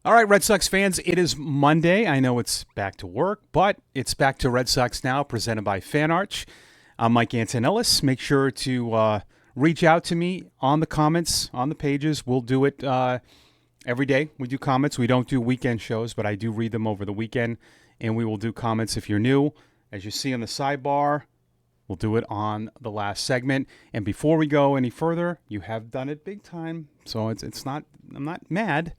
All right, Red Sox fans, it is Monday. I know it's back to work, but it's back to Red Sox Now, presented by FanArch. I'm Mike Antonellis. Make sure to reach out to me on the comments, on the pages. We'll do it every day. We do comments. We don't do weekend shows, but I do read them over the weekend, and we will do comments if you're new. As you see on the sidebar, we'll do it on the last segment. And before we go any further, you have done it big time, so it's not. I'm not mad.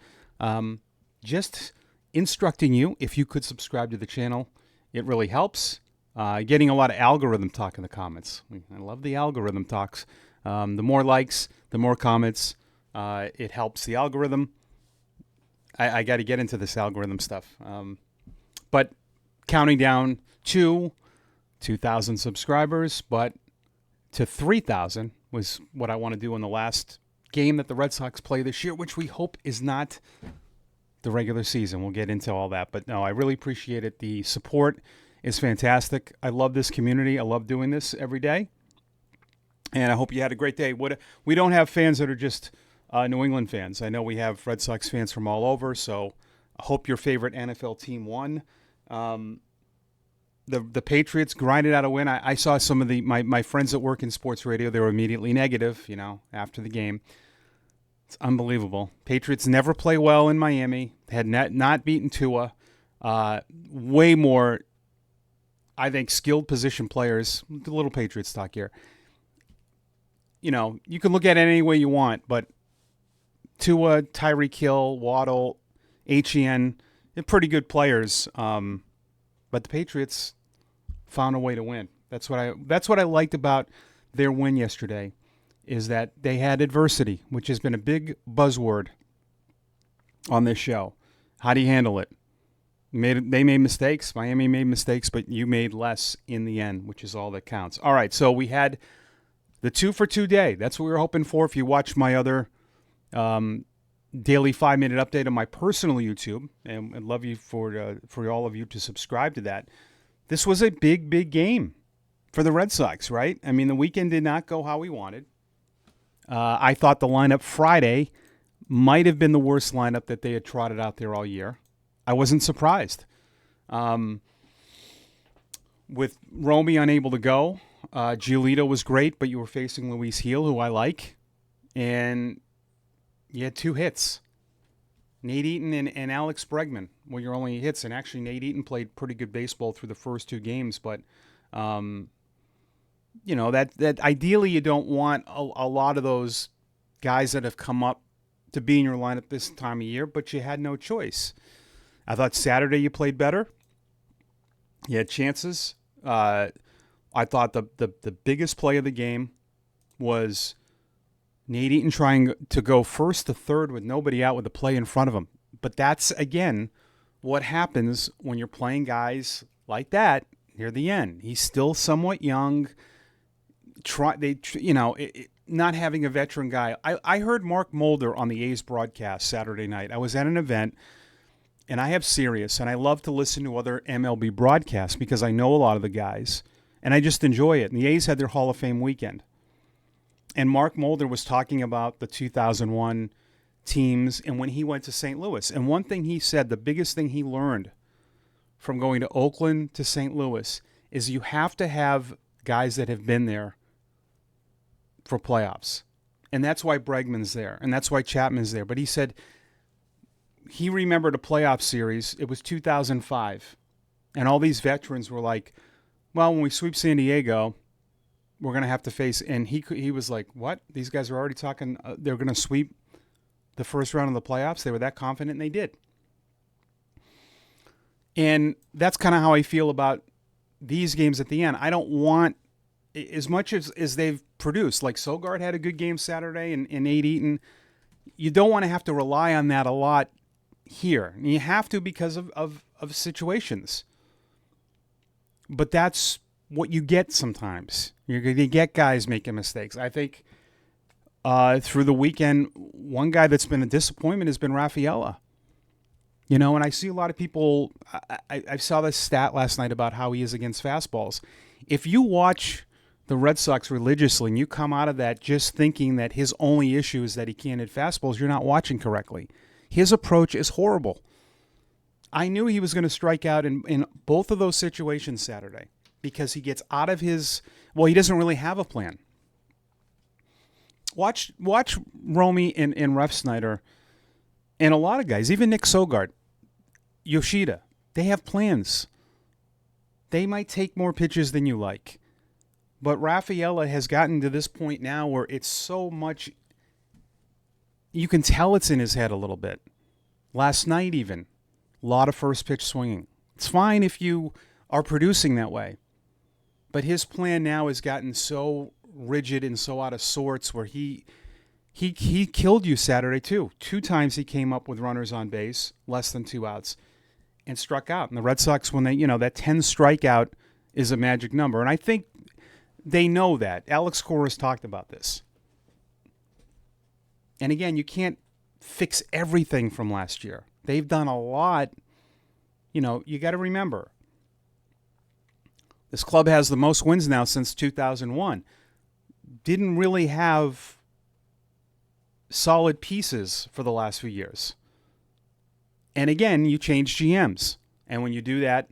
Just instructing you, if you could subscribe to the channel, it really helps. Getting a lot of algorithm talk in the comments. I love the algorithm talks. The more likes, the more comments, it helps the algorithm. I got to get into this algorithm stuff. But counting down to 2,000 subscribers, but to 3,000 was what I want to do in the last game that the Red Sox play this year, which we hope is not the regular season. We'll get into all that. But no, I really appreciate it. The support is fantastic. I love this community. I love doing this every day. And I hope you had a great day. We don't have fans that are just New England fans. I know we have Red Sox fans from all over, so I hope your favorite NFL team won. The Patriots grinded out a win. I saw some of my friends that work in sports radio. They were immediately negative, after the game. It's unbelievable. Patriots never play well in Miami. Had not beaten Tua. Way more, I think, skilled position players. A little Patriots talk here. You can look at it any way you want, but Tua, Tyreek Hill, Waddle, HEN, they're pretty good players. But the Patriots found a way to win. That's what I liked about their win yesterday, is that they had adversity, which has been a big buzzword on this show. How do you handle it? They made mistakes. Miami made mistakes, but you made less in the end, which is all that counts. All right, so we had the 2-for-2 day. That's what we were hoping for. If you watch my other daily 5-minute update on my personal YouTube, and I'd love you for all of you to subscribe to that. This was a big, big game for the Red Sox, right? I mean, the weekend did not go how we wanted. I thought the lineup Friday might have been the worst lineup that they had trotted out there all year. I wasn't surprised. With Romy unable to go, Giolito was great, but you were facing Luis Gil, who I like, and you had 2 hits. Nate Eaton and Alex Bregman were your only hits, and actually Nate Eaton played pretty good baseball through the first 2 games, but that ideally you don't want a lot of those guys that have come up to be in your lineup this time of year, but you had no choice. I thought Saturday you played better. You had chances. I thought the biggest play of the game was Nate Eaton trying to go first to third with nobody out with the play in front of him. But that's, again, what happens when you're playing guys like that near the end. He's still somewhat young. Not having a veteran guy. I heard Mark Mulder on the A's broadcast Saturday night. I was at an event, and I have Sirius, and I love to listen to other MLB broadcasts because I know a lot of the guys, and I just enjoy it. And the A's had their Hall of Fame weekend. And Mark Mulder was talking about the 2001 teams and when he went to St. Louis. And one thing he said, the biggest thing he learned from going to Oakland to St. Louis, is you have to have guys that have been there for playoffs. And that's why Bregman's there. And that's why Chapman's there. But he said he remembered a playoff series. It was 2005. And all these veterans were like, well, when we sweep San Diego, we're going to have to face, and he was like, what? These guys are already talking, they're going to sweep the first round of the playoffs? They were that confident, and they did. And that's kind of how I feel about these games at the end. I don't want, as much as they've produced, like Sogard had a good game Saturday and Nate Eaton, you don't want to have to rely on that a lot here. And you have to because of situations. But that's what you get sometimes. You're going to get guys making mistakes. I think through the weekend, one guy that's been a disappointment has been Rafaela. And I see a lot of people, I saw this stat last night about how he is against fastballs. If you watch the Red Sox religiously and you come out of that just thinking that his only issue is that he can't hit fastballs, you're not watching correctly. His approach is horrible. I knew he was going to strike out in both of those situations Saturday because he gets out of his, he doesn't really have a plan. Watch Romy and Ref Snyder and a lot of guys, even Nick Sogard, Yoshida, they have plans. They might take more pitches than you like. But Rafaela has gotten to this point now where it's so much, you can tell it's in his head a little bit. Last night even, a lot of first pitch swinging. It's fine if you are producing that way. But his plan now has gotten so rigid and so out of sorts where he killed you Saturday too. 2 times he came up with runners on base, less than 2 outs, and struck out. And the Red Sox, when they, that 10 strikeout is a magic number. And I think they know that. Alex Cora has talked about this. And again, you can't fix everything from last year. They've done a lot. You got to remember, this club has the most wins now since 2001. Didn't really have solid pieces for the last few years. And again, you change GMs. And when you do that,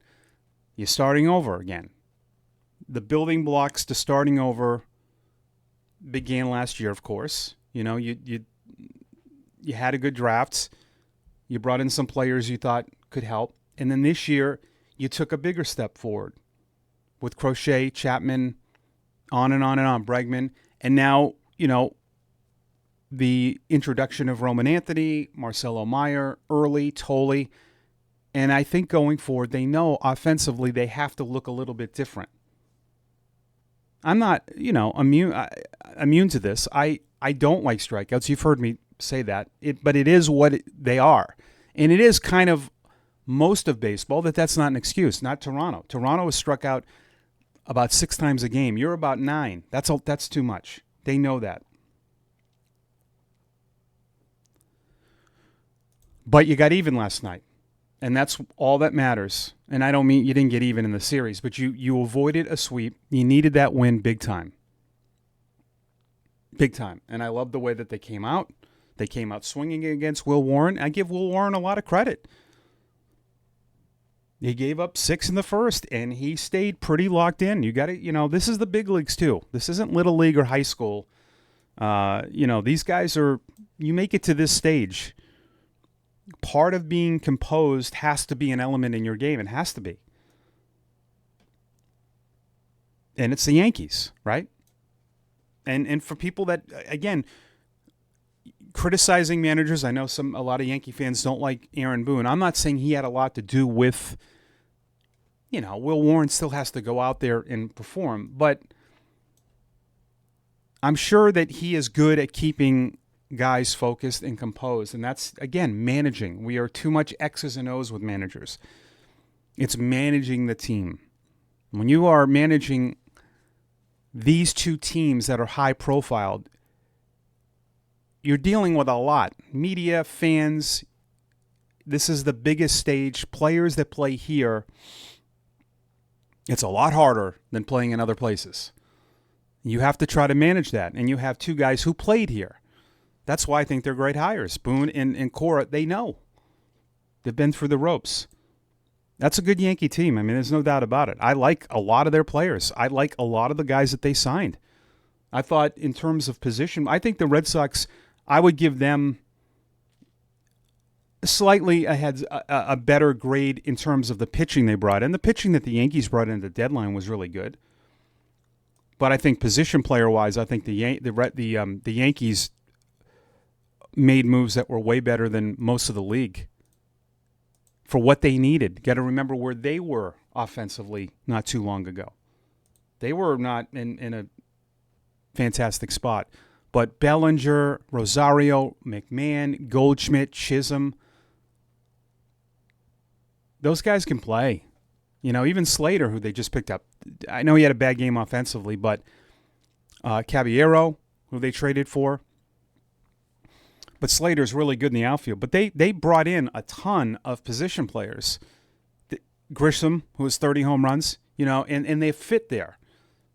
you're starting over again. The building blocks to starting over began last year, of course. You had a good draft. You brought in some players you thought could help. And then this year, you took a bigger step forward with Crochet, Chapman, on and on and on, Bregman. And now, the introduction of Roman Anthony, Marcelo Meyer, Early, Tolley. And I think going forward, they know offensively they have to look a little bit different. I'm not, immune to this. I don't like strikeouts. You've heard me say that. But it is what they are. And it is kind of most of baseball that's not an excuse. Not Toronto. Toronto has struck out about 6 times a game. You're about 9. That's too much. They know that. But you got even last night. And that's all that matters. And I don't mean you didn't get even in the series, but you avoided a sweep. You needed that win big time. Big time. And I love the way that they came out. They came out swinging against Will Warren. I give Will Warren a lot of credit. He gave up 6 in the first, and he stayed pretty locked in. You got to, this is the big leagues too. This isn't little league or high school. These guys are, you make it to this stage. Part of being composed has to be an element in your game. It has to be. And it's the Yankees, right? And for people that, again, criticizing managers, I know a lot of Yankee fans don't like Aaron Boone. I'm not saying he had a lot to do with, Will Warren still has to go out there and perform. But I'm sure that he is good at keeping guys focused and composed. And that's, again, managing. We are too much X's and O's with managers. It's managing the team. When you are managing these 2 teams that are high profiled, you're dealing with a lot. Media, fans. This is the biggest stage. Players that play here, it's a lot harder than playing in other places. You have to try to manage that. And you have 2 guys who played here. That's why I think they're great hires. Boone and Cora, they know. They've been through the ropes. That's a good Yankee team. I mean, there's no doubt about it. I like a lot of their players. I like a lot of the guys that they signed. I thought in terms of position, I think the Red Sox, I would give them slightly ahead, a better grade in terms of the pitching they brought in. The pitching that the Yankees brought in at the deadline was really good. But I think position player-wise, I think the Yankees made moves that were way better than most of the league for what they needed. Got to remember where they were offensively not too long ago. They were not in a fantastic spot. But Bellinger, Rosario, McMahon, Goldschmidt, Chisholm, those guys can play. Even Slater, who they just picked up. I know he had a bad game offensively, but Caballero, who they traded for. But Slater's really good in the outfield. But they brought in a ton of position players. Grisham, who has 30 home runs, and they fit there,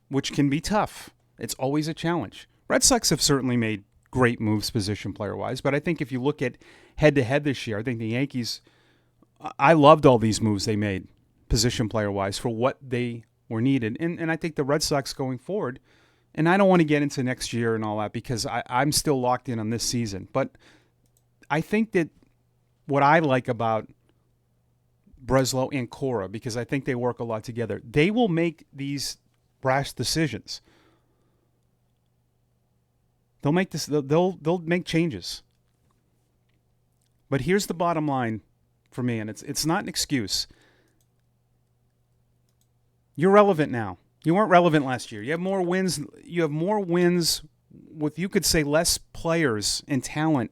which can be tough. It's always a challenge. Red Sox have certainly made great moves position player-wise, but I think if you look at head-to-head this year. I think the Yankees, I loved all these moves they made, position player-wise, for what they were needed. And I think the Red Sox going forward, and I don't want to get into next year and all that because I'm still locked in on this season. But I think that what I like about Breslow and Cora, because I think they work a lot together, they will make these brash decisions. They'll make this. They'll make changes. But here's the bottom line for me, and it's not an excuse. You're relevant now. You weren't relevant last year. You have more wins. You have more wins with, you could say, less players and talent.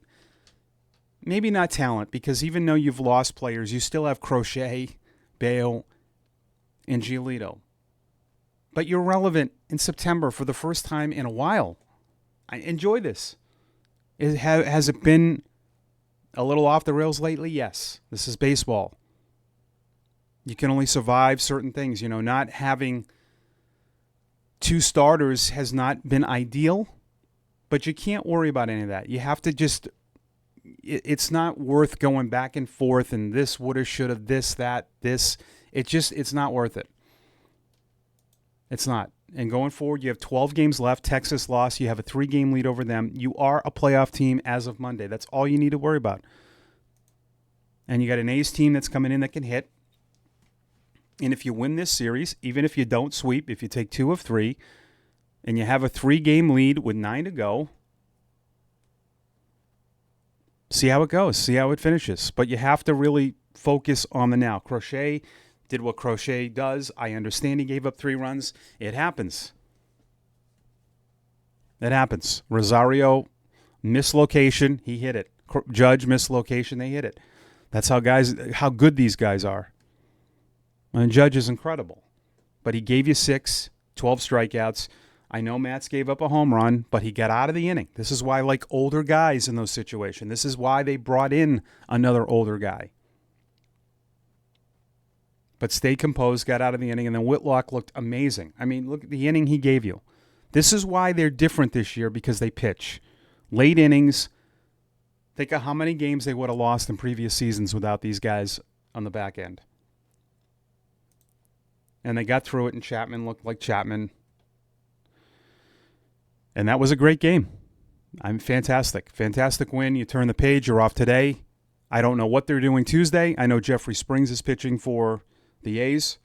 Maybe not talent, because even though you've lost players, you still have Crochet, Bale, and Giolito. But you're relevant in September for the first time in a while. I enjoy this. Has it been a little off the rails lately? Yes. This is baseball. You can only survive certain things. Not having two starters has not been ideal, but you can't worry about any of that. You have to just, it's not worth going back and forth and this, woulda, shoulda, this, that, this. It's not worth it. It's not. And going forward, you have 12 games left. Texas lost. You have a 3-game lead over them. You are a playoff team as of Monday. That's all you need to worry about. And you got an A's team that's coming in that can hit. And if you win this series, even if you don't sweep, if you take 2 of 3, and you have a 3-game lead with 9 to go, see how it goes. See how it finishes. But you have to really focus on the now. Crochet did what Crochet does. I understand he gave up 3 runs. It happens. It happens. Rosario, mislocation, he hit it. Judge, mislocation, they hit it. That's how good these guys are. And Judge is incredible. But he gave you 6, 12 strikeouts. I know Matz gave up a home run, but he got out of the inning. This is why I like older guys in those situations. This is why they brought in another older guy. But stayed composed, got out of the inning, and then Whitlock looked amazing. I mean, look at the inning he gave you. This is why they're different this year, because they pitch. Late innings. Think of how many games they would have lost in previous seasons without these guys on the back end. And they got through it, and Chapman looked like Chapman. And that was a great game. Fantastic. Fantastic win. You turn the page. You're off today. I don't know what they're doing Tuesday. I know Jeffrey Springs is pitching for the A's.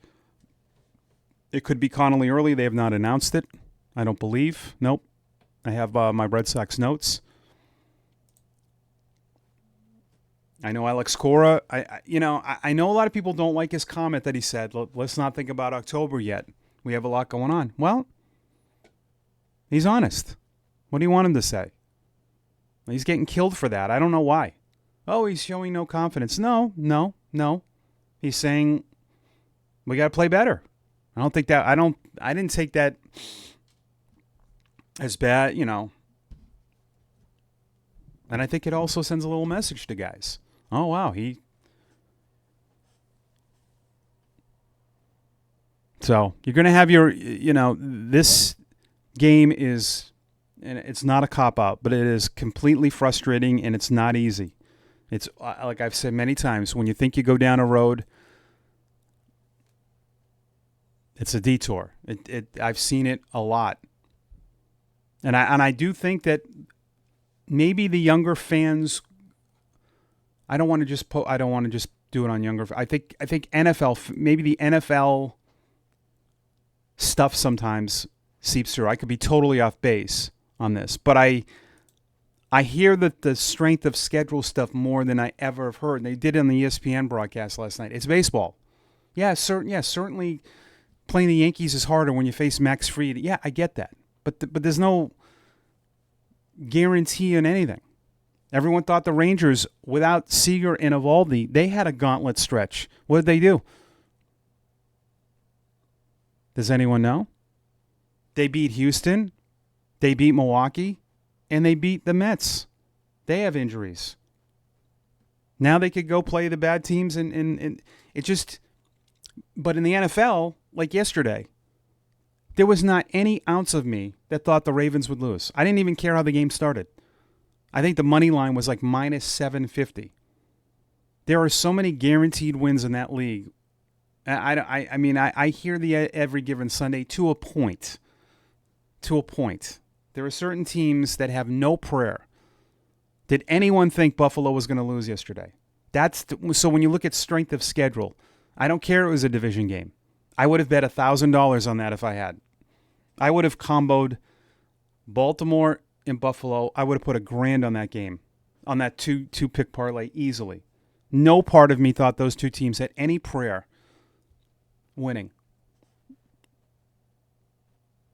It could be Connolly early. They have not announced it. I don't believe. Nope. I have my Red Sox notes. I know Alex Cora. I know a lot of people don't like his comment that he said, let's not think about October yet. We have a lot going on. Well, he's honest. What do you want him to say? He's getting killed for that. I don't know why. Oh, he's showing no confidence. No. He's saying we got to play better. I didn't take that as bad, And I think it also sends a little message to guys. Oh, wow. So you're going to have this game is, and it's not a cop-out, but it is completely frustrating, and it's not easy. It's like I've said many times, when you think you go down a road, it's a detour. I've seen it a lot. And I do think that maybe the younger fans, I don't want to just do it on younger. I think NFL, maybe the NFL stuff sometimes seeps through. I could be totally off base on this, but I hear that the strength of schedule stuff more than I ever have heard. And they did it on the ESPN broadcast last night. It's baseball. Certainly playing the Yankees is harder when you face Max Fried. Yeah, I get that. But there's no guarantee in anything. Everyone thought the Rangers, without Seager and Eovaldi, they had a gauntlet stretch. What did they do? Does anyone know? They beat Houston. They beat Milwaukee. And they beat the Mets. They have injuries. Now they could go play the bad teams, and it just... But in the NFL, like yesterday, there was not any ounce of me that thought the Ravens would lose. I didn't even care how the game started. I think the money line was like minus 750. There are so many guaranteed wins in that league. I mean, I hear the every given Sunday to a point. To a point. There are certain teams that have no prayer. Did anyone think Buffalo was going to lose yesterday? So when you look at strength of schedule, I don't care it was a division game. I would have bet $1,000 on that if I had. I would have comboed Baltimore and Buffalo. I would have put $1,000 on that game, on that two pick parlay easily. No part of me thought those two teams had any prayer winning.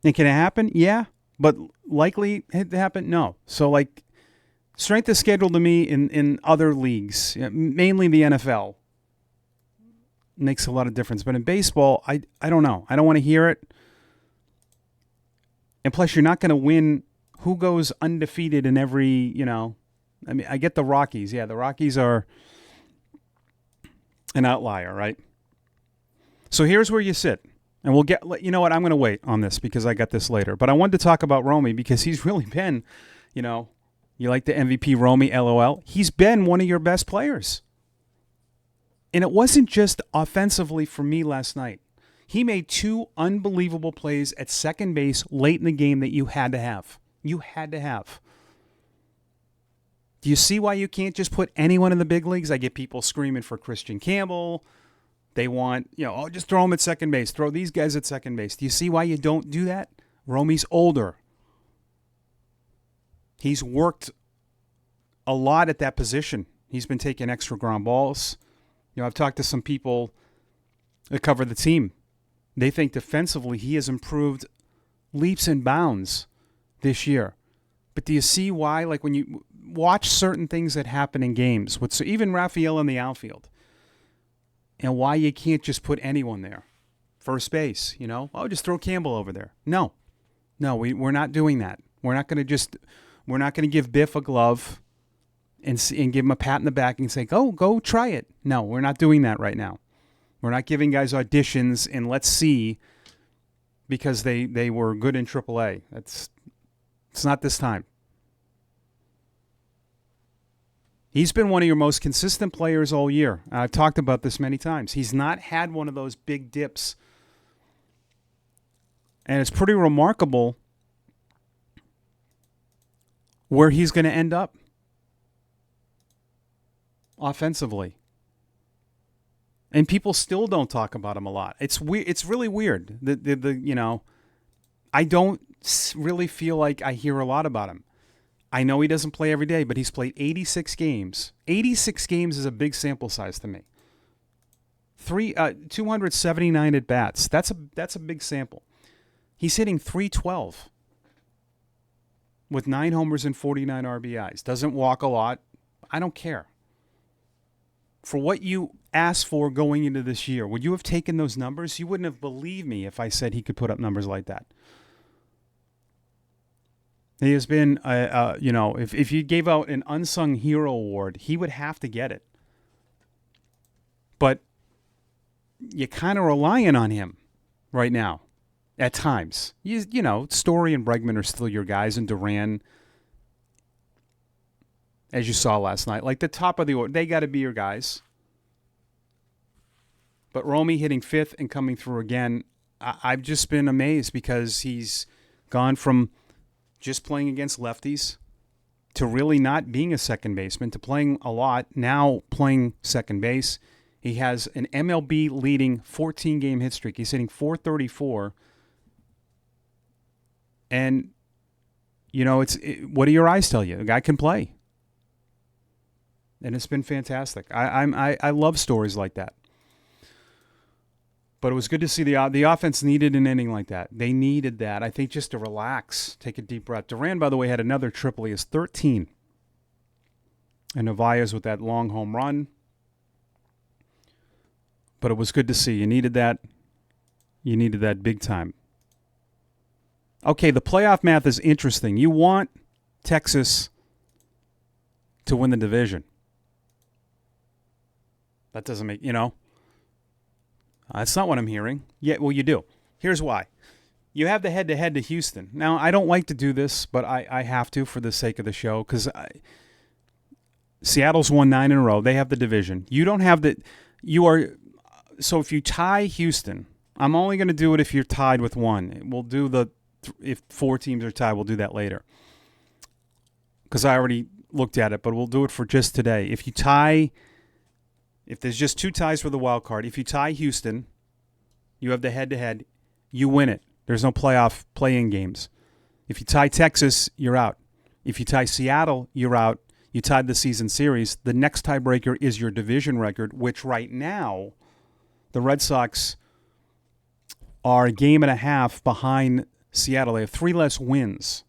And can it happen? Yeah. But likely it happen? No. So, like, strength of schedule to me in other leagues, mainly the NFL, makes a lot of difference. But in baseball, I don't know. I don't want to hear it. And plus, you're not going to win. Who goes undefeated in every, I mean, I get the Rockies. Yeah, the Rockies are an outlier, right? So here's where you sit. And we'll get, you know what, I'm going to wait on this because I got this later. But I wanted to talk about Romy because he's really been, you like the MVP Romy, LOL. He's been one of your best players. And it wasn't just offensively for me last night. He made 2 unbelievable plays at second base late in the game that you had to have. You had to have. Do you see why you can't just put anyone in the big leagues? I get people screaming for Christian Campbell. They want, just throw him at second base. Throw these guys at second base. Do you see why you don't do that? Romy's older. He's worked a lot at that position. He's been taking extra ground balls. I've talked to some people that cover the team. They think defensively he has improved leaps and bounds this year. But do you see why? Like when you watch certain things that happen in games, so even Rafael in the outfield, and why you can't just put anyone there. First base, just throw Campbell over there. No, we're not doing that. We're not going to give Biff a glove and give him a pat in the back and say, go try it. No, we're not doing that right now. We're not giving guys auditions and let's see because they were good in AAA. It's not this time. He's been one of your most consistent players all year. I've talked about this many times. He's not had one of those big dips. And it's pretty remarkable where he's going to end up offensively. And people still don't talk about him a lot. It's weird. It's really weird. I don't really feel like I hear a lot about him. I know he doesn't play every day, but he's played 86 games. 86 games is a big sample size to me. 279 at bats. That's a big sample. He's hitting .312 with 9 homers and 49 RBIs. Doesn't walk a lot. I don't care. For what you asked for going into this year, would you have taken those numbers? You wouldn't have believed me if I said he could put up numbers like that. He has been, if you gave out an unsung hero award, he would have to get it. But you're kind of relying on him right now at times. Story and Bregman are still your guys, and Duran, as you saw last night, like the top of the order, they got to be your guys. But Romy hitting 5th and coming through again, I've just been amazed because he's gone from just playing against lefties to really not being a second baseman to playing a lot, now playing second base. He has an MLB leading 14-game hit streak. He's hitting .434. And, what do your eyes tell you? The guy can play. And it's been fantastic. I love stories like that. But it was good to see the offense needed an inning like that. They needed that, I think, just to relax, take a deep breath. Duran, by the way, had another triple. He has 13. And Nevaez with that long home run. But it was good to see. You needed that. You needed that big time. Okay, the playoff math is interesting. You want Texas to win the division. That doesn't make, that's not what I'm hearing. Yeah, well, you do. Here's why. You have the head-to-head to Houston. Now, I don't like to do this, but I have to for the sake of the show because Seattle's won 9 in a row. They have the division. You don't have the – you are – so if you tie Houston, I'm only going to do it if you're tied with one. We'll do the – if 4 teams are tied, we'll do that later because I already looked at it, but we'll do it for just today. If you tie – if there's just 2 ties for the wild card, if you tie Houston, you have the head-to-head, you win it. There's no playoff play-in games. If you tie Texas, you're out. If you tie Seattle, you're out. You tied the season series. The next tiebreaker is your division record, which right now the Red Sox are a game and a half behind Seattle. They have 3 less wins.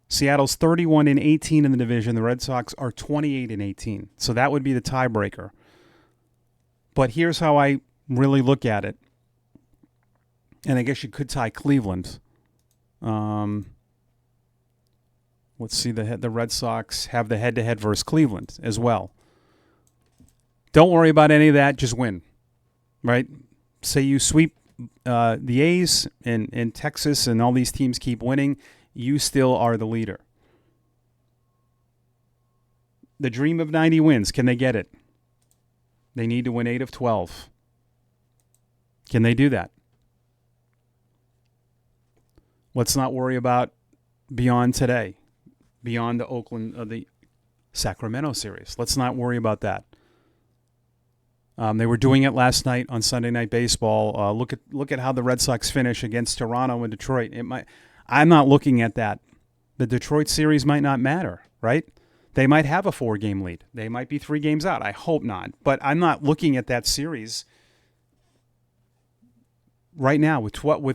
Seattle's 31-18 in the division. The Red Sox are 28-18. So that would be the tiebreaker. But here's how I really look at it. And I guess you could tie Cleveland. Let's see, the Red Sox have the head-to-head versus Cleveland as well. Don't worry about any of that. Just win, right? Say you sweep the A's and Texas and all these teams keep winning, you still are the leader. The dream of 90 wins, can they get it? They need to win 8 of 12. Can they do that? Let's not worry about beyond today, beyond the Sacramento series. Let's not worry about that. They were doing it last night on Sunday Night Baseball. Look at how the Red Sox finish against Toronto and Detroit. I'm not looking at that. The Detroit series might not matter, right? They might have a 4-game lead. They might be 3 games out. I hope not. But I'm not looking at that series right now, with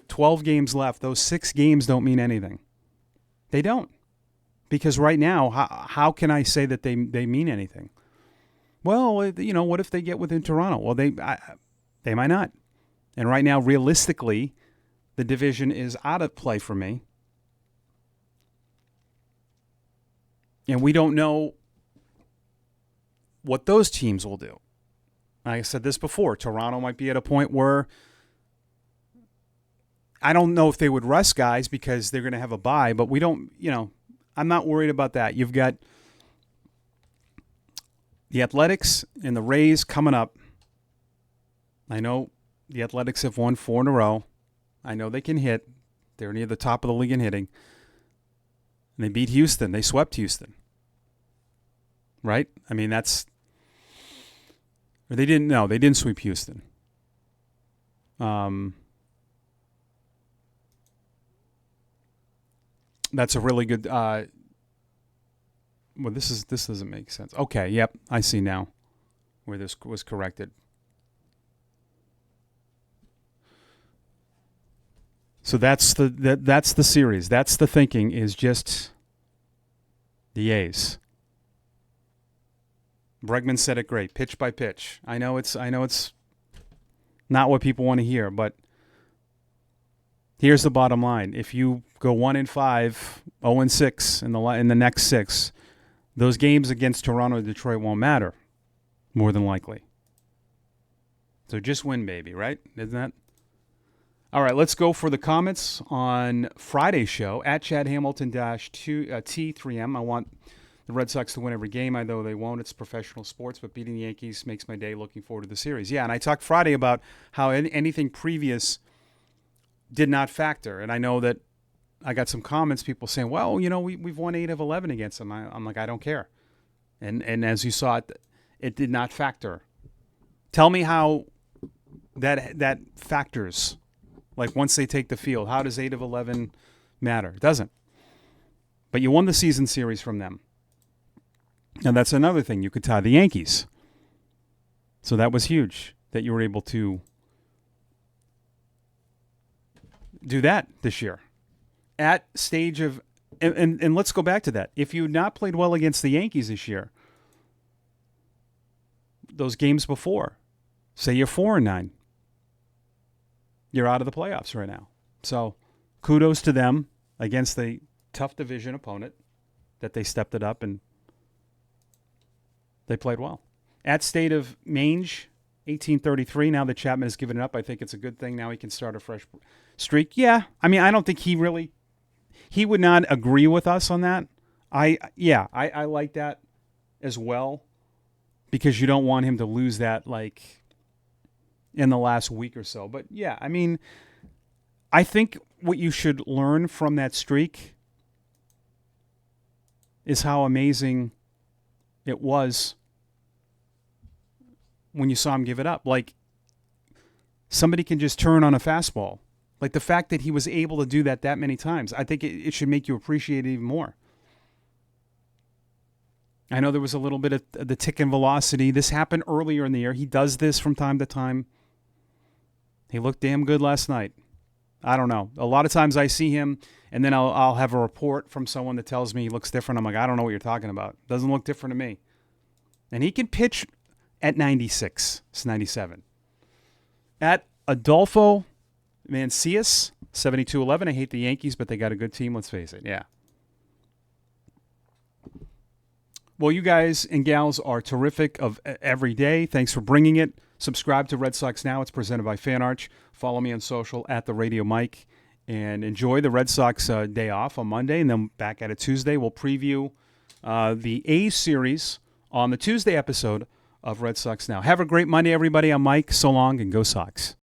12 games left. Those 6 games don't mean anything. They don't. Because right now, how can I say that they mean anything? Well, what if they get within Toronto? Well, they might not. And right now, realistically, the division is out of play for me. And we don't know what those teams will do. Like I said this before, Toronto might be at a point where I don't know if they would rest guys because they're going to have a bye, but we don't, I'm not worried about that. You've got the Athletics and the Rays coming up. I know the Athletics have won 4 in a row. I know they can hit. They're near the top of the league in hitting. And they beat Houston. They swept Houston. Right? I mean, or they didn't sweep Houston. That's a really good. This doesn't make sense. Okay, yep, I see now where this was corrected. So that's the series. That's the thinking, is just the A's. Bregman said it great, pitch by pitch. I know it's not what people want to hear, but here's the bottom line. If you go 1-5, 0-6 in the next 6, those games against Toronto and Detroit won't matter, more than likely. So just win, baby, right? Isn't that? All right, let's go for the comments on Friday's show at Chad Hamilton T3M. I want the Red Sox to win every game. I know they won't. It's professional sports, but beating the Yankees makes my day. Looking forward to the series. Yeah, and I talked Friday about how anything previous did not factor. And I know that I got some comments, people saying, well, we've won 8 of 11 against them. I'm like, I don't care. And as you saw, it did not factor. Tell me how that factors. Like once they take the field, how does 8 of 11 matter? It doesn't. But you won the season series from them. And that's another thing. You could tie the Yankees. So that was huge that you were able to do that this year. At stage of, and let's go back to that. If you had not played well against the Yankees this year, those games before, say you're 4-9, you're out of the playoffs right now. So kudos to them against the tough division opponent that they stepped it up and they played well. At State of Mange, 1833. Now that Chapman has given it up, I think it's a good thing. Now he can start a fresh streak. Yeah, I mean, I don't think he would not agree with us on that. I like that as well, because you don't want him to lose that like in the last week or so. But yeah, I mean, I think what you should learn from that streak is how amazing it was when you saw him give it up. Like, somebody can just turn on a fastball. Like, the fact that he was able to do that many times, I think it should make you appreciate it even more. I know there was a little bit of the tick in velocity. This happened earlier in the year. He does this from time to time. He looked damn good last night. I don't know. A lot of times I see him, and then I'll have a report from someone that tells me he looks different. I'm like, I don't know what you're talking about. Doesn't look different to me. And he can pitch at 96. It's 97. At Adolfo Mancias, 72-11. I hate the Yankees, but they got a good team. Let's face it. Yeah. Well, you guys and gals are terrific of every day. Thanks for bringing it. Subscribe to Red Sox Now. It's presented by FanArch. Follow me on social at the Radio Mike. And enjoy the Red Sox day off on Monday, and then back at it Tuesday. We'll preview the A's series on the Tuesday episode of Red Sox Now. Have a great Monday, everybody. I'm Mike. So long, and go Sox.